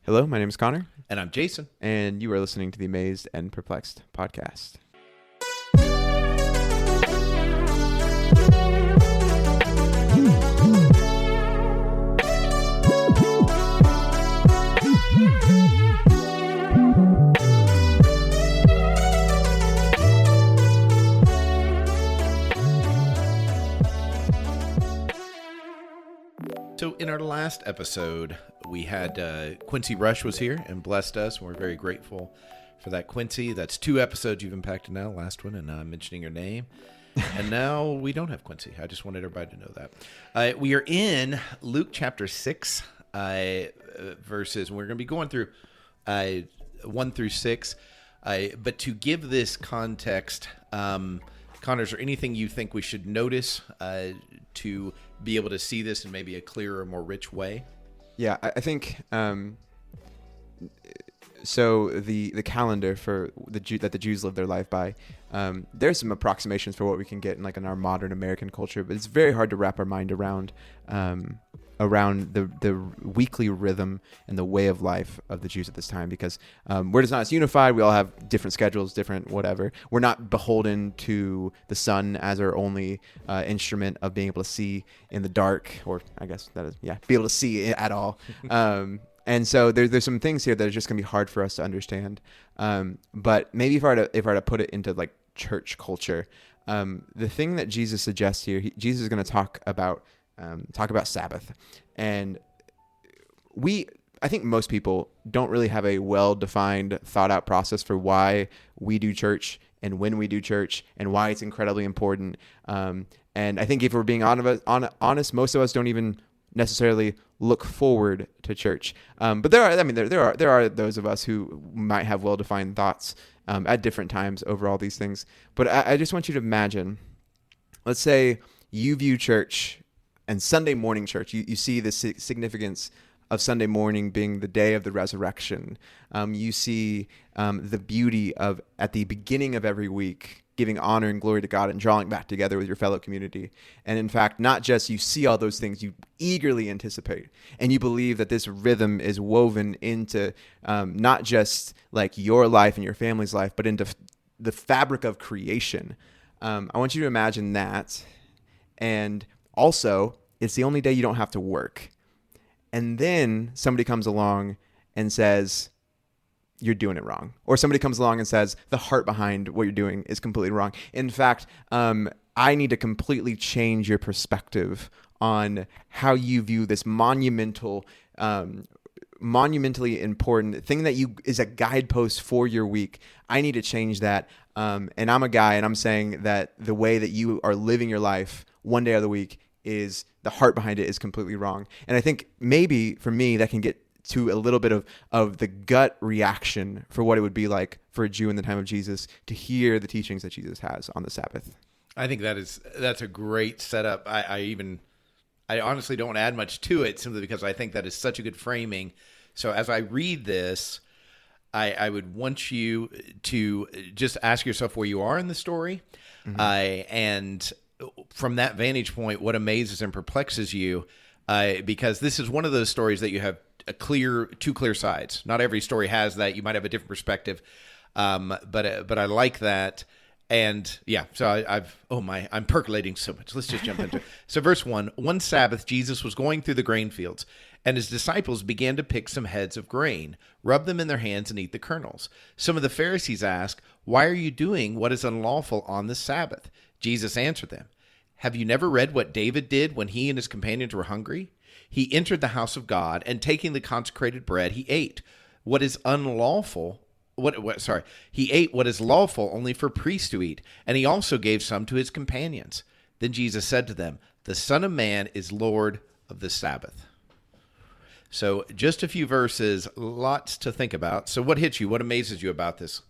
Hello, my name is Connor. And I'm Jason. And you are listening to the Amazed and Perplexed podcast. So in our last episode, we had Quincy Rush was here and blessed us, and we're very grateful for that, Quincy. That's 2 episodes you've impacted now, last one, and I'm mentioning your name. And now we don't have Quincy. I just wanted everybody to know that. We are in Luke chapter 6, verses, and we're going to be going through 1 through 6. But to give this context, Connor, is there anything you think we should notice to be able to see this in maybe a clearer, more rich way? Yeah, I think so. The calendar for that the Jews live their life by. There's some approximations for what we can get in our modern American culture, but it's very hard to wrap our mind around the weekly rhythm and the way of life of the Jews at this time, because we're just not as unified. We all have different schedules, different whatever. We're not beholden to the sun as our only instrument of being able to see in the dark, or I guess that is, be able to see at all. And so there's some things here that are just going to be hard for us to understand. But maybe if I were to put it into church culture, the thing that Jesus suggests here, Jesus is going to talk about Sabbath. And I think most people don't really have a well-defined, thought-out process for why we do church and when we do church and why it's incredibly important. And I think if we're being honest, most of us don't even necessarily look forward to church. But there are those of us who might have well-defined thoughts at different times over all these things. But I just want you to imagine, let's say you view church and Sunday morning church, you see the significance of Sunday morning being the day of the resurrection. You see the beauty of, at the beginning of every week, giving honor and glory to God and drawing back together with your fellow community. And in fact, not just you see all those things, you eagerly anticipate. And you believe that this rhythm is woven into not just your life and your family's life, but into the fabric of creation. I want you to imagine that. And also, it's the only day you don't have to work. And then somebody comes along and says, you're doing it wrong. Or somebody comes along and says, the heart behind what you're doing is completely wrong. In fact, I need to completely change your perspective on how you view this monumentally important thing that is a guidepost for your week. I need to change that. And I'm a guy, and I'm saying that the way that you are living your life one day of the week is the heart behind it is completely wrong. And I think maybe for me that can get to a little bit of the gut reaction for what it would be like for a Jew in the time of Jesus to hear the teachings that Jesus has on the Sabbath. I think that's a great setup. I honestly don't add much to it, simply because I think that is such a good framing. So as I read this, I would want you to just ask yourself where you are in the story, and from that vantage point, what amazes and perplexes you, because this is one of those stories that you have two clear sides. Not every story has that. You might have a different perspective, but I like that. And so I'm percolating so much. Let's just jump into it. So verse 1, one Sabbath, Jesus was going through the grain fields, and his disciples began to pick some heads of grain, rub them in their hands, and eat the kernels. Some of the Pharisees asked, "Why are you doing what is unlawful on the Sabbath?" Jesus answered them, "Have you never read what David did when he and his companions were hungry? He entered the house of God, and taking the consecrated bread, he ate what is unlawful. He ate what is lawful only for priests to eat, and he also gave some to his companions. Then Jesus said to them, 'The Son of Man is Lord of the Sabbath.'" So just a few verses, lots to think about. So what hits you? What amazes you about this?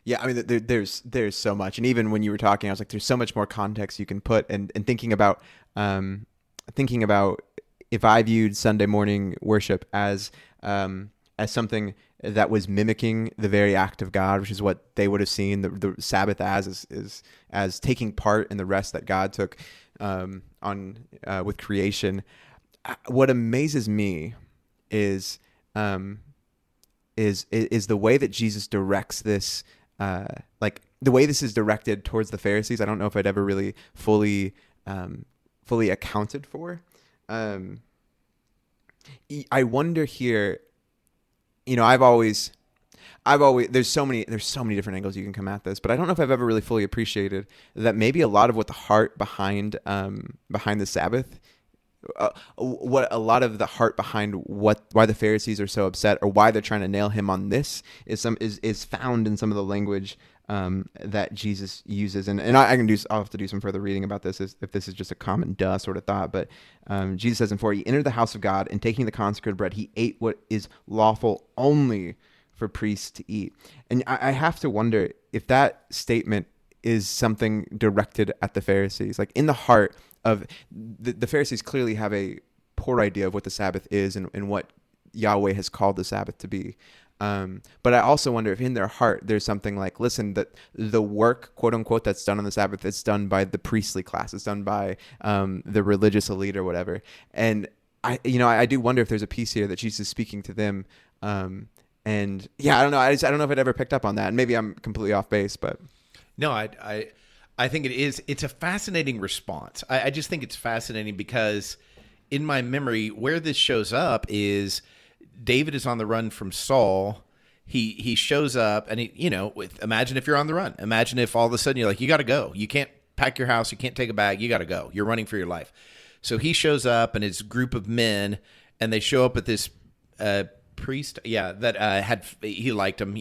Yeah, I mean, there's so much, and even when you were talking, I was like, there's so much more context you can put, and thinking about if I viewed Sunday morning worship as something that was mimicking the very act of God, which is what they would have seen the Sabbath as taking part in the rest that God took with creation. What amazes me is is the way that Jesus directs this, like the way this is directed towards the Pharisees. I don't know if I'd ever really fully accounted for. I wonder here, I've always there's so many different angles you can come at this, but I don't know if I've ever really fully appreciated that maybe a lot of what the heart behind the Sabbath, what a lot of the heart behind why the Pharisees are so upset, or why they're trying to nail him on this, is found in some of the language that Jesus uses, and I'll have to do some further reading about this if this is just a common duh sort of thought. But Jesus says in 4, he entered the house of God, and taking the consecrated bread, he ate what is lawful only for priests to eat. And I have to wonder if that statement is something directed at the Pharisees, like in the heart of the Pharisees clearly have a poor idea of what the Sabbath is and what Yahweh has called the Sabbath to be. But I also wonder if in their heart there's something like, listen, that the work, quote unquote, that's done on the Sabbath, it's done by the priestly class, it's done by the religious elite or whatever. And I do wonder if there's a piece here that Jesus is speaking to them. And yeah, I don't know. I don't know if I'd ever picked up on that. And maybe I'm completely off base, but no, I think it is. It's a fascinating response. I just think it's fascinating because in my memory, where this shows up is David is on the run from Saul. He shows up, and imagine if you're on the run. Imagine if all of a sudden you're like, you got to go. You can't pack your house. You can't take a bag. You got to go. You're running for your life. So he shows up and his group of men, and they show up at this priest. Yeah, that he liked him,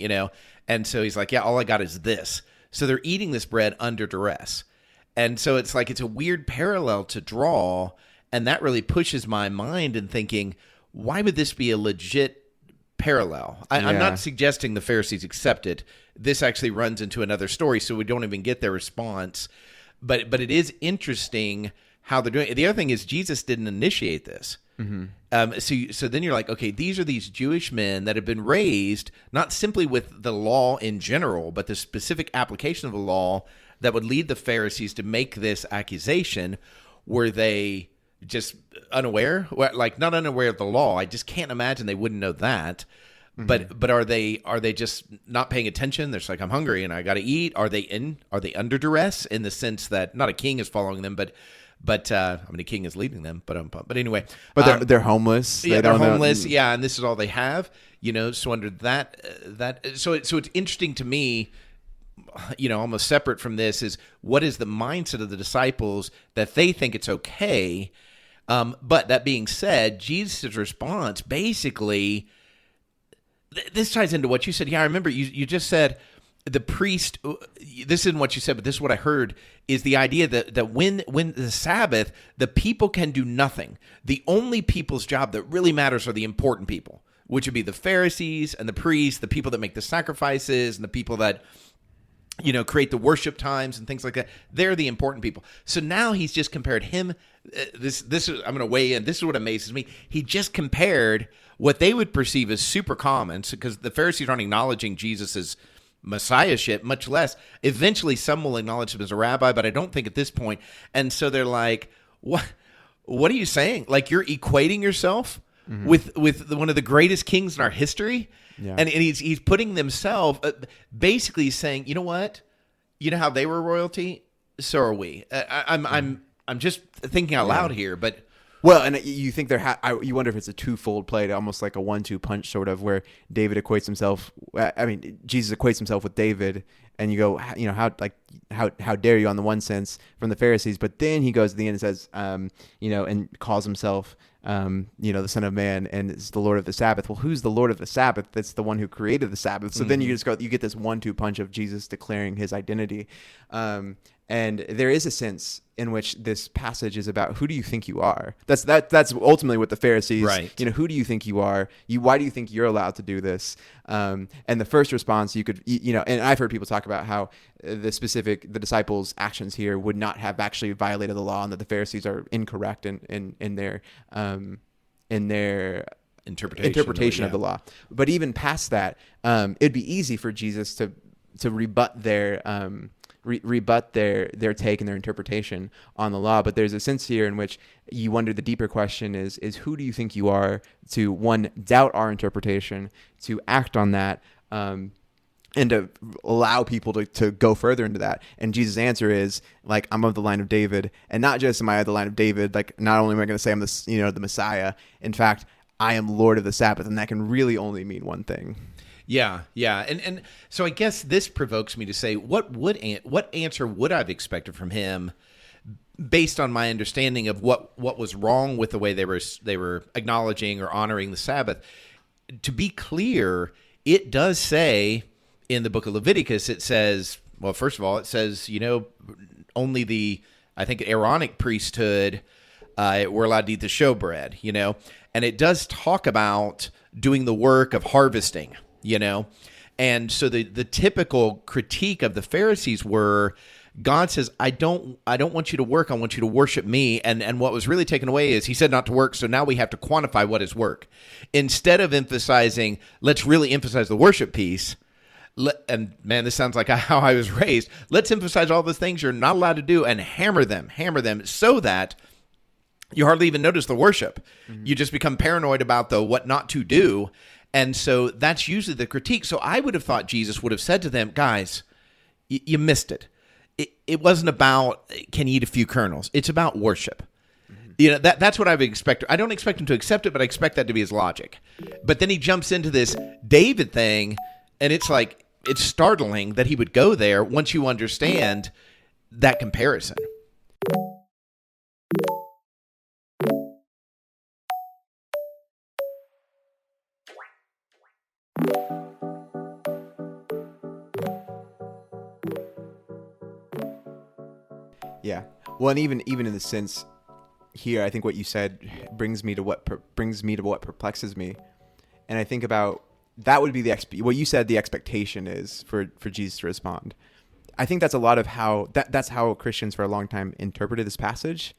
and so he's like, yeah, all I got is this. So they're eating this bread under duress. And so it's like, it's a weird parallel to draw. And that really pushes my mind in thinking, why would this be a legit parallel? I'm not suggesting the Pharisees accept it. This actually runs into another story, so we don't even get their response. But it is interesting how they're doing it. The other thing is Jesus didn't initiate this. Mm-hmm. So then you're like, okay, these are these Jewish men that have been raised not simply with the law in general, but the specific application of the law that would lead the Pharisees to make this accusation. Were they just unaware? Like, not unaware of the law. I just can't imagine they wouldn't know that. Mm-hmm. But are they just not paying attention? They're just like, I'm hungry and I got to eat. Are they under duress in the sense that not a king is following them, but a king is leading them. But anyway, they're homeless. Yeah, they're homeless. Yeah, and this is all they have. So under so it's interesting to me. Almost separate from this is what is the mindset of the disciples that they think it's okay. But that being said, Jesus' response basically, this ties into what you said. Yeah, I remember you just said the priest. This isn't what you said, but this is what I heard. Is the idea that when the Sabbath, the people can do nothing. The only people's job that really matters are the important people, which would be the Pharisees and the priests, the people that make the sacrifices, and the people that create the worship times and things like that. They're the important people. So now he's just compared him. This is, I'm going to weigh in. This is what amazes me. He just compared what they would perceive as super common, because the Pharisees aren't acknowledging Jesus's messiahship, much less. Eventually, some will acknowledge him as a rabbi, but I don't think at this point. And so they're like, "What? What are you saying? Like, you're equating yourself with one of the greatest kings in our history?" Yeah. And he's putting themselves basically saying, you know what? You know how they were royalty? So are we. I'm just thinking out loud here, but. Well, and you think you wonder if it's a twofold play, almost like a 1-2 punch sort of, where David equates himself. Jesus equates himself with David, and you go, how dare you on the one sense from the Pharisees, but then he goes at the end and says, and calls himself, the Son of Man, and is the Lord of the Sabbath. Well, who's the Lord of the Sabbath? That's the one who created the Sabbath. So then you get this 1-2 punch of Jesus declaring his identity. And there is a sense in which this passage is about, who do you think you are? That's ultimately what the Pharisees, right. Who do you think you are? Why do you think you're allowed to do this? And the first response you could, and I've heard people talk about how the disciples' actions here would not have actually violated the law, and that the Pharisees are incorrect in their interpretation of the law. But even past that, it'd be easy for Jesus to rebut their rebut their take and their interpretation on the law. But there's a sense here in which you wonder, the deeper question is who do you think you are to, one, doubt our interpretation, to act on that, and to allow people to go further into that. And Jesus' answer is, like, I'm of the line of David, and not just am I of the line of David, like, not only am I going to say I'm the Messiah, in fact, I am Lord of the Sabbath, and that can really only mean one thing. Yeah. And so I guess this provokes me to say, what answer would I have expected from him based on my understanding of what was wrong with the way they were acknowledging or honoring the Sabbath? To be clear, it does say in the book of Leviticus, it says, well, first of all, it says, only the, I think, Aaronic priesthood were allowed to eat the showbread, and it does talk about doing the work of harvesting, and so the typical critique of the Pharisees were, God says, I don't want you to work. I want you to worship me. And what was really taken away is he said not to work. So now we have to quantify what is work. Instead of emphasizing, let's really emphasize the worship piece. And man, this sounds like how I was raised. Let's emphasize all the things you're not allowed to do and hammer them so that you hardly even notice the worship. Mm-hmm. You just become paranoid about the what not to do. And so that's usually the critique. So I would have thought Jesus would have said to them, guys, you missed it. It wasn't about can you eat a few kernels. It's about worship. Mm-hmm. That's what I would expect. I don't expect him to accept it, but I expect that to be his logic. But then he jumps into this David thing, and it's like, it's startling that he would go there once you understand that comparison. Yeah. Well, and even in the sense here, I think what you said brings me to what perplexes me, and I think about that would be what you said. The expectation is for Jesus to respond. I think that's a lot of that's how Christians for a long time interpreted this passage.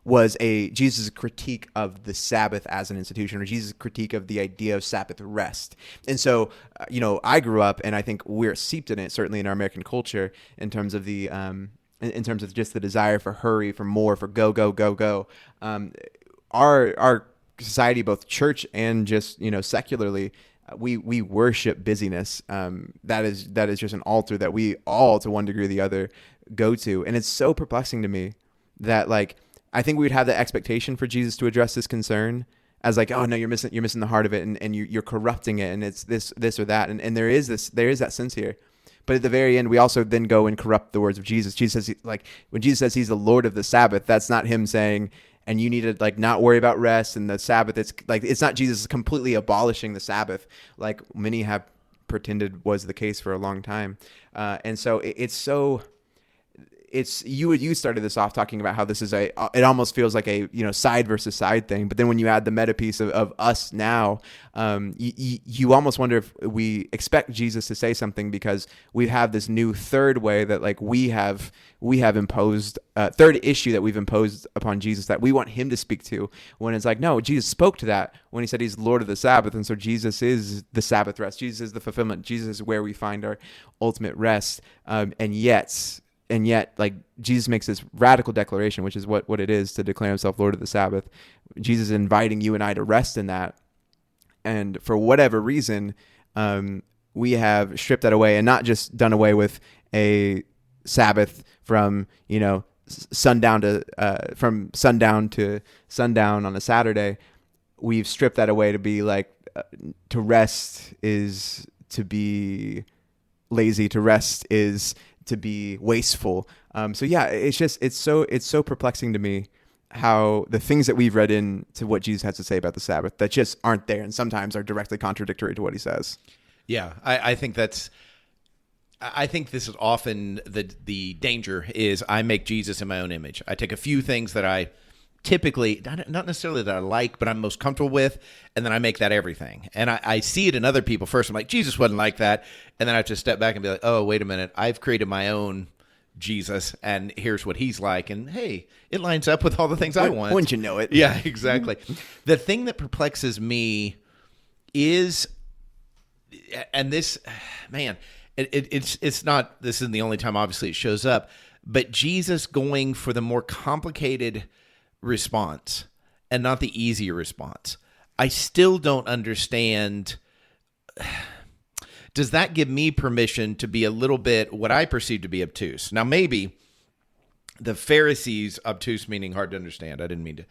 Was Jesus' critique of the Sabbath as an institution, or Jesus' critique of the idea of Sabbath rest. And so, I grew up, and I think we're seeped in it, certainly in our American culture, in terms of in terms of just the desire for hurry, for more, for go, go, go, go. Our society, both church and just secularly, we worship busyness. That is just an altar that we all, to one degree or the other, go to, and it's so perplexing to me that, like, I think we would have the expectation for Jesus to address this concern as like, oh no, you're missing the heart of it, and you're corrupting it, and it's this or that, and there is that sense here. But at the very end, we also then go and corrupt the words of Jesus. Jesus says, when Jesus says he's the Lord of the Sabbath, that's not him saying, and you need to not worry about rest and the Sabbath. It's not Jesus completely abolishing the Sabbath, like many have pretended was the case for a long time. And so you started this off talking about how this is it almost feels like a side versus side thing, but then when you add the meta piece of us now, you almost wonder if we expect Jesus to say something because we have this new third way that we have imposed third issue that we've imposed upon Jesus that we want him to speak to, when it's like, no, Jesus spoke to that when he said he's Lord of the Sabbath, and so Jesus is the Sabbath rest. Jesus is the fulfillment. Jesus is where we find our ultimate rest, and yet, like, Jesus makes this radical declaration, which is what it is to declare himself Lord of the Sabbath. Jesus is inviting you and I to rest in that. And for whatever reason, we have stripped that away, and not just done away with a Sabbath from sundown to sundown on a Saturday. We've stripped that away to be like, to rest is to be lazy. To rest is to be wasteful. So yeah, it's so perplexing to me how the things that we've read into what Jesus has to say about the Sabbath that just aren't there, and sometimes are directly contradictory to what he says. Yeah, I think this is often the danger is I make Jesus in my own image. I take a few things that I typically, not necessarily that I like, but I'm most comfortable with, and then I make that everything. And I see it in other people first. I'm like, Jesus wasn't like that. And then I have to step back and be like, oh, wait a minute. I've created my own Jesus, and here's what he's like. And hey, it lines up with all the things I want. Wouldn't you know it? Yeah, exactly. The thing that perplexes me is, and this it's not, this isn't the only time obviously it shows up, but Jesus going for the more complicated response and not the easier response. I still don't understand. Does that give me permission to be a little bit what I perceive to be obtuse? Now, maybe the Pharisees, obtuse meaning hard to understand. I didn't mean to.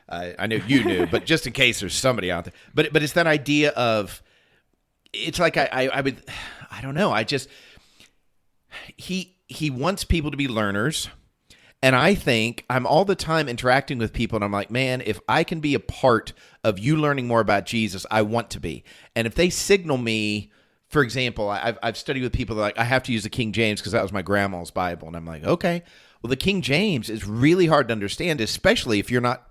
I know you knew, but just in case there's somebody out there. But it's that idea of, it's like I don't know. He wants people to be learners. And I think I'm all the time interacting with people, and I'm like, man, if I can be a part of you learning more about Jesus, I want to be. And if they signal me, for example, I've studied with people that are like, I have to use the King James because that was my grandma's Bible. And I'm like, okay, well, the King James is really hard to understand, especially if you're not,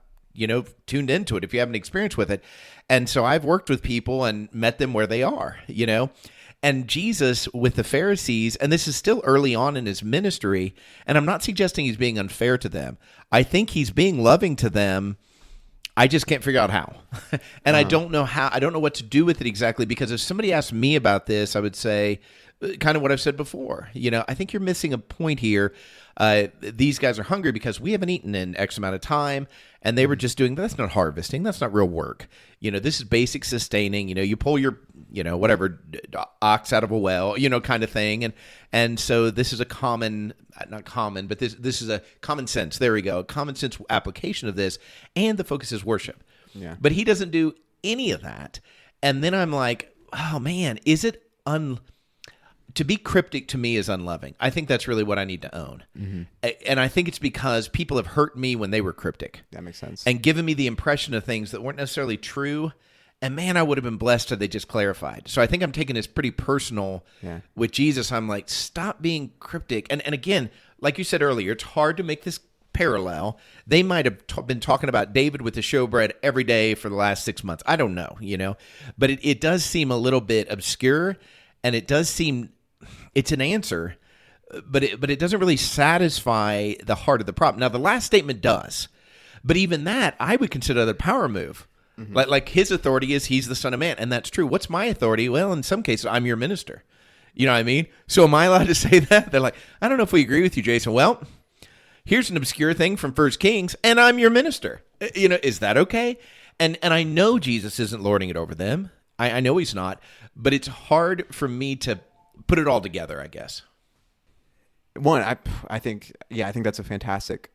tuned into it, if you haven't experienced with it. And so I've worked with people and met them where they are, And Jesus with the Pharisees, and this is still early on in his ministry, and I'm not suggesting he's being unfair to them. I think he's being loving to them. I just can't figure out how. And I don't know how. I don't know what to do with it exactly, because if somebody asked me about this, I would say kind of what I've said before. I think you're missing a point here. These guys are hungry because we haven't eaten in X amount of time, and they were just doing, that's not harvesting. That's not real work. This is basic sustaining. You pull your, whatever, ox out of a well, kind of thing. And so this is a common, not common, but this is a common sense. There we go. A common sense application of this. And the focus is worship. Yeah. But he doesn't do any of that. And then I'm like, oh man, is it to be cryptic to me is unloving. I think that's really what I need to own. Mm-hmm. And I think it's because people have hurt me when they were cryptic. That makes sense. And given me the impression of things that weren't necessarily true. And man, I would have been blessed had they just clarified. So I think I'm taking this pretty personal with Jesus. I'm like, stop being cryptic. And again, like you said earlier, it's hard to make this parallel. They might have been talking about David with the showbread every day for the last 6 months. I don't know, But it does seem a little bit obscure. And it does seem... It's an answer, but it doesn't really satisfy the heart of the problem. Now, the last statement does, but even that, I would consider the power move. Mm-hmm. Like his authority is he's the Son of Man, and that's true. What's my authority? Well, in some cases, I'm your minister. You know what I mean? So am I allowed to say that? They're like, I don't know if we agree with you, Jason. Well, here's an obscure thing from 1 Kings, and I'm your minister. Is that okay? And I know Jesus isn't lording it over them. I know he's not, but it's hard for me to put it all together, I guess. One, I think that's a fantastic,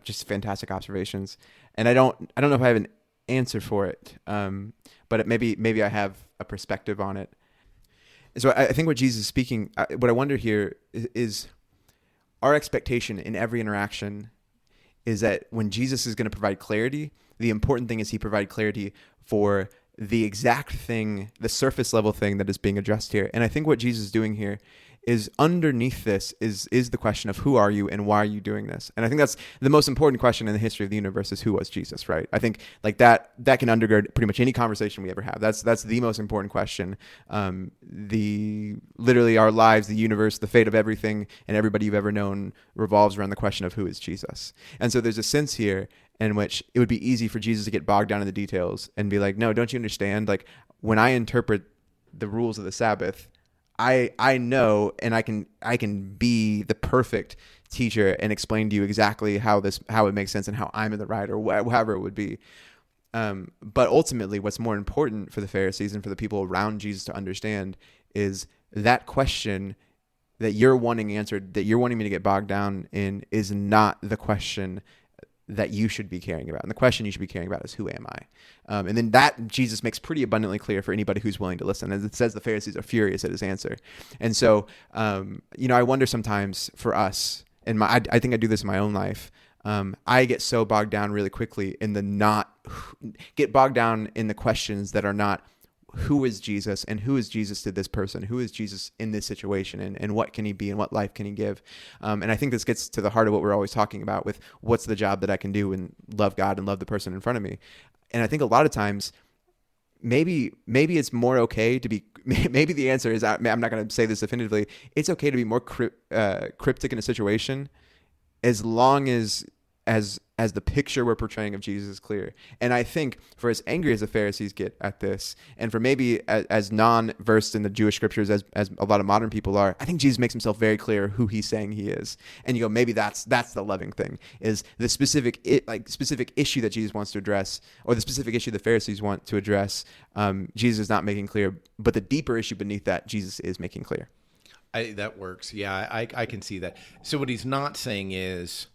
just fantastic observations, and I don't know if I have an answer for it, but maybe I have a perspective on it. So I think what Jesus is speaking, what I wonder here is our expectation in every interaction is that when Jesus is going to provide clarity, the important thing is he provide clarity for the exact thing, the surface level thing that is being addressed here. And I think what Jesus is doing here is underneath this is the question of who are you and why are you doing this? And I think that's the most important question in the history of the universe is who was Jesus, right? I think like that can undergird pretty much any conversation we ever have. That's the most important question. Literally our lives, the universe, the fate of everything and everybody you've ever known revolves around the question of who is Jesus. And so there's a sense here in which it would be easy for Jesus to get bogged down in the details and be like, no, don't you understand? Like when I interpret the rules of the Sabbath, I know, and I can be the perfect teacher and explain to you exactly how it makes sense and how I'm in the right or however it would be. But ultimately, what's more important for the Pharisees and for the people around Jesus to understand is that question that you're wanting answered, that you're wanting me to get bogged down in, is not the question that you should be caring about. And the question you should be caring about is, who am I? And then that Jesus makes pretty abundantly clear for anybody who's willing to listen. As it says, the Pharisees are furious at his answer. And so, I wonder sometimes for us, and I think I do this in my own life, I get so bogged down really quickly in get bogged down in the questions that are not, who is Jesus and who is Jesus to this person? Who is Jesus in this situation and what can he be and what life can he give? And I think this gets to the heart of what we're always talking about with what's the job that I can do and love God and love the person in front of me. And I think a lot of times, maybe it's more okay to be, maybe the answer is, I'm not going to say this definitively, it's okay to be more cryptic in a situation as long as as the picture we're portraying of Jesus is clear. And I think for as angry as the Pharisees get at this, and for maybe as non-versed in the Jewish scriptures as a lot of modern people are, I think Jesus makes himself very clear who he's saying he is. And you go, maybe that's the loving thing, is the specific issue that Jesus wants to address, or the specific issue the Pharisees want to address. Jesus is not making clear, but the deeper issue beneath that, Jesus is making clear. That works. Yeah, I can see that. So what he's not saying is,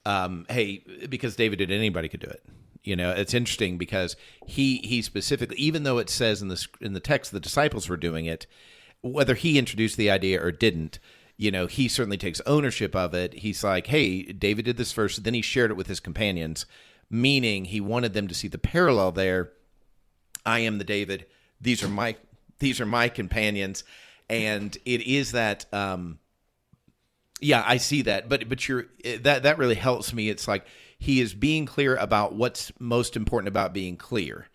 hey, because David did, anybody could do it. It's interesting because he specifically, even though it says in the text the disciples were doing it, whether he introduced the idea or didn't, he certainly takes ownership of it. He's like, hey, David did this first, then he shared it with his companions, meaning he wanted them to see the parallel there. I am the David. These are my companions, and it is that. Yeah, I see that, but that really helps me. It's like he is being clear about what's most important about being clear,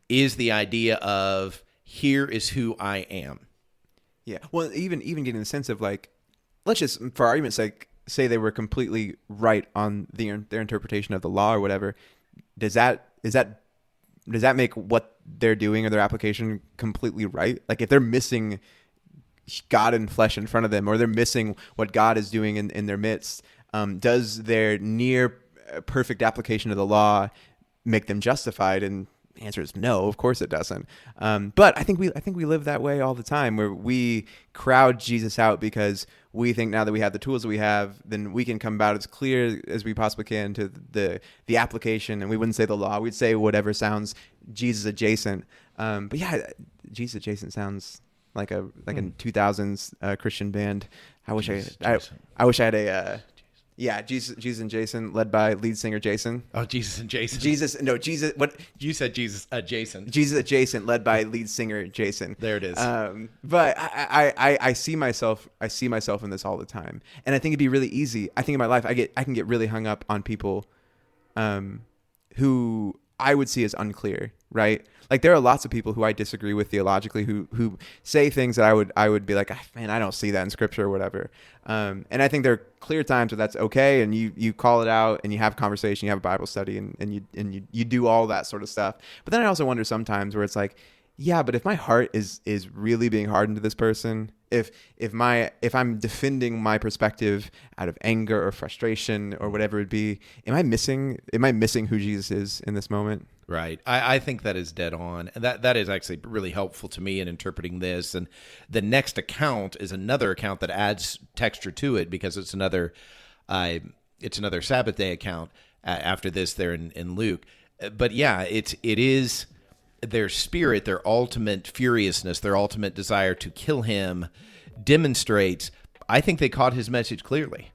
is the idea of here is who I am. Yeah, well, even getting the sense of like, let's just, for argument's sake, say they were completely right on their interpretation of the law or whatever. Does that make what they're doing or their application completely right? Like if they're missing God in flesh in front of them, or they're missing what God is doing in their midst, does their near perfect application of the law make them justified? And the answer is no, of course it doesn't. But I think we live that way all the time, where we crowd Jesus out because we think now that we have the tools that we have, then we can come about as clear as we possibly can to the application. And we wouldn't say the law, we'd say whatever sounds Jesus adjacent. But yeah, Jesus adjacent sounds like a 2000s Christian band. I wish I had a Jesus and Jason, led by lead singer Jason. Oh, Jesus and Jason. Jesus. What you said? Jesus Jason. Jesus adjacent, led by lead singer Jason. There it is. But I see myself in this all the time, and I think it'd be really easy. I think in my life I can get really hung up on people, who I would see as unclear, right? Like there are lots of people who I disagree with theologically who say things that I would be like, man, I don't see that in scripture or whatever. And I think there are clear times where that's okay, and you call it out and you have a conversation, you have a Bible study, and you do all that sort of stuff. But then I also wonder sometimes where it's like, yeah, but if my heart is really being hardened to this person, if I'm defending my perspective out of anger or frustration or whatever it be, am I missing who Jesus is in this moment? Right. I think that is dead on. And that is actually really helpful to me in interpreting this. And the next account is another account that adds texture to it, because it's another Sabbath day account after this there in Luke. But yeah, it is their spirit, their ultimate furiousness, their ultimate desire to kill him demonstrates, I think they caught his message clearly.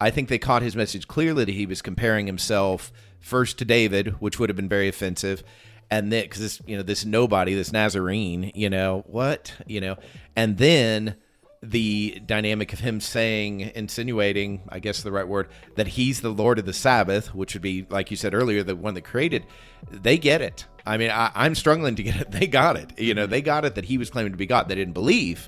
I think they caught his message clearly that he was comparing himself first to David, which would have been very offensive, and then because this nobody, this Nazarene, and then the dynamic of him insinuating, I guess the right word, that he's the Lord of the Sabbath, which would be, like you said earlier, the one that created. They get it. I mean, I'm struggling to get it. They got it. They got it that he was claiming to be God. They didn't believe,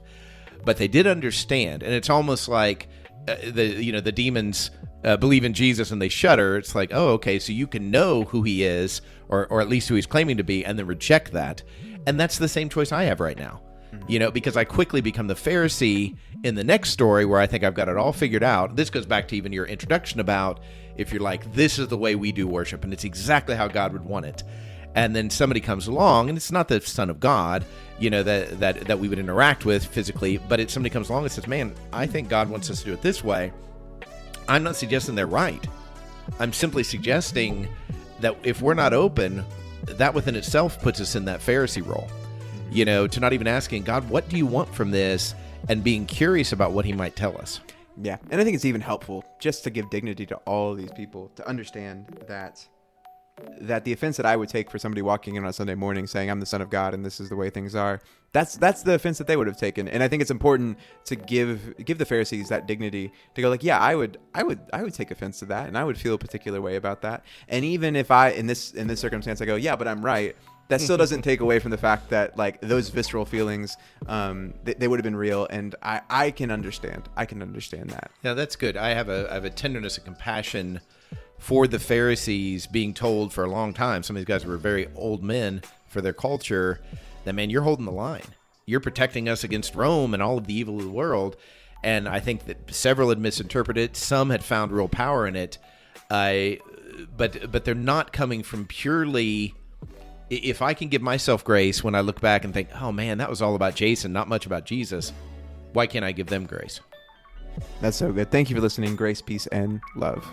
but they did understand. And it's almost like the demons believe in Jesus and they shudder. It's like, oh, okay, so you can know who he is, or at least who he's claiming to be, and then reject that. And that's the same choice I have right now. Because I quickly become the Pharisee in the next story where I think I've got it all figured out. This goes back to even your introduction about if you're like, this is the way we do worship, and it's exactly how God would want it. And then somebody comes along, and it's not the Son of God, that we would interact with physically, but it's somebody comes along and says, man, I think God wants us to do it this way. I'm not suggesting they're right. I'm simply suggesting that if we're not open, that within itself puts us in that Pharisee role. To not even asking, God, what do you want from this? And being curious about what he might tell us. Yeah. And I think it's even helpful just to give dignity to all of these people to understand that the offense that I would take for somebody walking in on a Sunday morning saying I'm the Son of God and this is the way things are, that's the offense that they would have taken. And I think it's important to give the Pharisees that dignity to go like, yeah, I would take offense to that, and I would feel a particular way about that. And even if I in this circumstance I go, yeah, but I'm right, that still doesn't take away from the fact that like those visceral feelings, they would have been real, and I can understand that. Yeah, that's good. I have a tenderness and compassion for the Pharisees being told for a long time, some of these guys were very old men for their culture, that, man, you're holding the line. You're protecting us against Rome and all of the evil of the world. And I think that several had misinterpreted it. Some had found real power in it. But they're not coming from purely, if I can give myself grace when I look back and think, oh man, that was all about Jason, not much about Jesus, why can't I give them grace? That's so good. Thank you for listening. Grace, peace, and love.